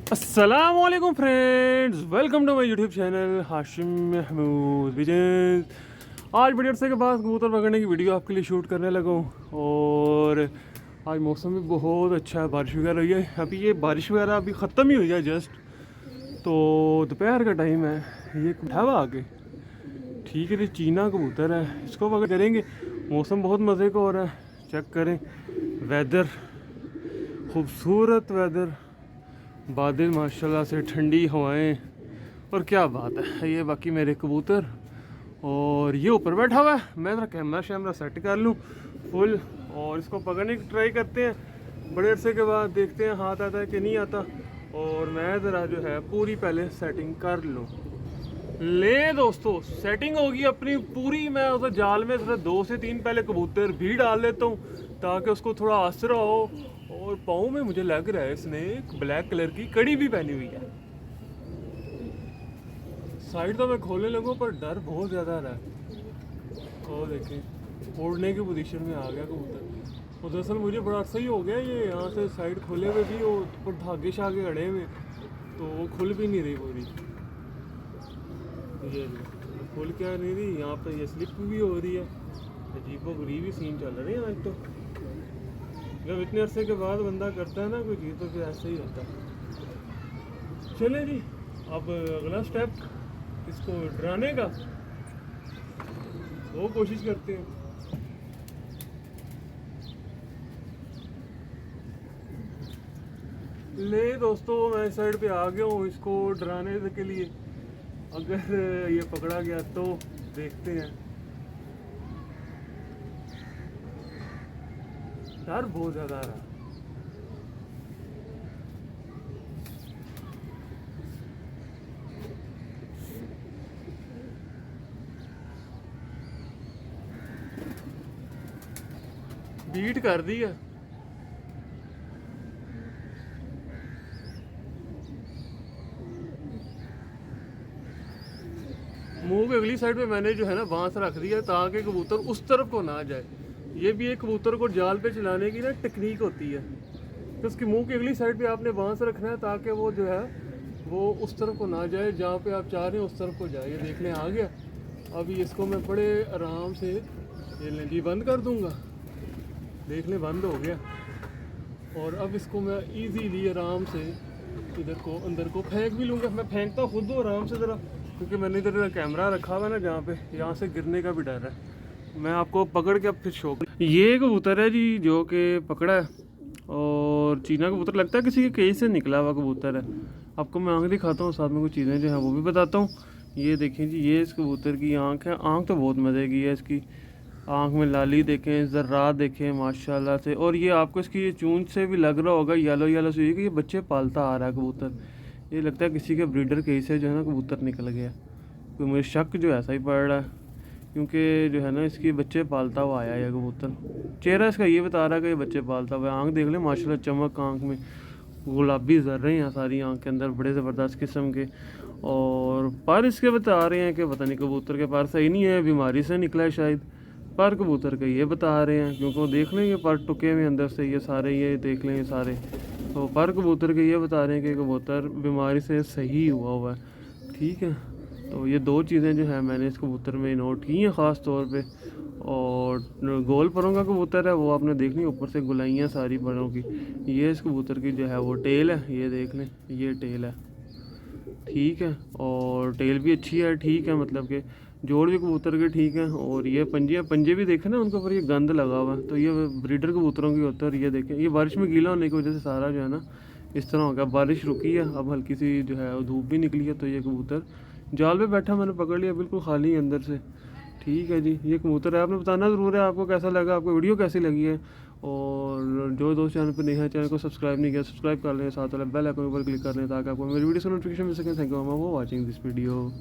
अस्सलाम वालेकुम friends, welcome to my YouTube channel Hashim Mahmood vision. आज बड़ी अरसे के बाद कबूतर पकड़ने की वीडियो आपके लिए शूट करने लगा हूँ। और आज मौसम भी बहुत अच्छा है, बारिश वगैरह हुई है। अभी ये बारिश वगैरह अभी ख़त्म ही हुई है जस्ट, तो दोपहर का टाइम है। ये उठा हुआ आगे, ठीक है जी, चीना कबूतर है, इसको पकड़ करेंगे। मौसम बहुत मज़े का हो रहा है, चेक करें वेदर, खूबसूरत वेदर, बादल माशाल्लाह से, ठंडी हवाएं, और क्या बात है। ये बाकी मेरे कबूतर, और ये ऊपर बैठा हुआ है। मैं ज़रा कैमरा शैमरा सेट कर लूँ फुल, और इसको पकड़ने की ट्राई करते हैं। बड़े अरसे के बाद देखते हैं हाथ आता है कि नहीं आता। और मैं ज़रा जो है पूरी पहले सेटिंग कर लूँ। ले दोस्तों, सेटिंग होगी अपनी पूरी। मैं उस जाल में ज़रा 2 से 3 पहले कबूतर भी डाल लेता हूँ ताकि उसको थोड़ा आसरा हो। और पाँव में मुझे लग रहा है इसने एक ब्लैक कलर की कड़ी भी पहनी हुई है। साइड तो मैं खोलने लगूँ पर डर बहुत ज़्यादा रहा है। और देखें, उड़ने की पोजीशन में आ गया कबूतर। और दरअसल मुझे बड़ा अर्सा ही हो गया ये यहाँ से साइड खोले हुए भी, और धागे शागे अड़े हुए, तो वो खुल भी नहीं रही पूरी। ये खुल क्या नहीं रही, यहाँ पे ये स्लिप भी हो रही है। अजीबो गरीबी सीन चल रही है आज तो। जब इतने अरसे के बाद बंदा करता है ना कोई चीज़, तो फिर ऐसा ही होता है। चले जी, अब अगला स्टेप इसको डराने का, वो कोशिश करते हैं। ले दोस्तों, मैं इस साइड पे आ गया हूँ इसको डराने के लिए। अगर ये पकड़ा गया तो देखते हैं। डर बहुत ज़्यादा आ रहा है। बीट कर दी है। मुंह की अगली साइड पे मैंने जो है ना बांस रख दिया ताकि कबूतर उस तरफ को ना जाए। ये भी एक कबूतर को जाल पे चलाने की ना टेक्निक होती है कि उसकी मुंह की अगली साइड पे आपने बांस रखना है ताकि वो जो है वो उस तरफ को ना जाए, जहाँ पे आप चाह रहे हैं उस तरफ को जाए। ये देख लें आ गया। अभी इसको मैं बड़े आराम से ये लें जी बंद कर दूंगा। देख लें बंद हो गया। और अब इसको मैं इजीली आराम से इधर को अंदर को फेंक भी लूँगा। मैं फेंकता खुद हूँ आराम से ज़रा, क्योंकि मैंने इधर कैमरा रखा हुआ है ना जहाँ पे, यहाँ से गिरने का भी डर है। मैं आपको पकड़ के अब फिर शौक, ये कबूतर है जी जो कि पकड़ा है, और चीना कबूतर लगता है किसी के केज से निकला हुआ कबूतर है। आपको मैं आँख दिखाता हूँ, साथ में कुछ चीज़ें जो हैं वो भी बताता हूँ। ये देखें जी, ये इस कबूतर की आँख है। आँख तो बहुत मज़े की है इसकी। आँख में लाली देखें, ज़र्रात देखें माशाल्लाह से। और ये आपको इसकी ये चूंच से भी लग रहा होगा येलो येलो से कि ये बच्चे पालता आ रहा है कबूतर। ये लगता है किसी के ब्रीडर केज से जो है ना कबूतर निकल गया। तो मुझे शक जो ऐसा ही पड़ रहा है, क्योंकि जो है ना इसके बच्चे पालता हुआ आया है कबूतर। चेहरा इसका ये बता रहा है कि ये बच्चे पालता हुआ है। आँख देख लें माशाल्लाह, चमक आँख में, गुलाबी ज़र्रे हैं सारी आँख के अंदर, बड़े ज़बरदस्त किस्म के। और पर इसके बता रहे हैं कि पता नहीं कबूतर के पर सही नहीं है, बीमारी से निकला है शायद। पर कबूतर का ये बता रहे हैं, क्योंकि वो देख लेंगे पर टुके हुए अंदर से ये सारे, ये देख लेंगे सारे। तो पर कबूतर के ये बता रहे हैं कि कबूतर बीमारी से सही हुआ है। ठीक है, तो ये 2 चीज़ें जो है मैंने इस कबूतर में नोट की हैं ख़ास तौर पे। और गोल परों का कबूतर है, वो आपने देखनी ऊपर से गुलाइयाँ सारी परों की। ये इस कबूतर की जो है वो टेल है, ये देख लें, ये टेल है। ठीक है, और टेल भी अच्छी है, ठीक है, मतलब कि जोड़ भी कबूतर के ठीक है। और ये पंजे, पंजे भी देखें ना उनके ऊपर ये गंद लगा हुआ है, तो ये ब्रीडर कबूतरों की होता है। और ये देखें, ये बारिश में गीला होने की वजह से सारा जो है ना इस तरह हो गया। बारिश रुकी है, अब हल्की सी जो है धूप भी निकली है, तो ये कबूतर जाल पे बैठा, मैंने पकड़ लिया बिल्कुल खाली अंदर से। ठीक है जी, ये कबूतर है। आपने बताना ज़रूर है आपको कैसा लगा, आपको वीडियो कैसी लगी है। और जो दोस्त चैनल पर नहीं है, चैनल को सब्सक्राइब नहीं किया, सब्सक्राइब कर लें, साथ वाला बेल आइकन पर क्लिक कर लें ताकि आपको मेरी वीडियो से नोटिफिकेशन मिल सके। Thank you for watching this video.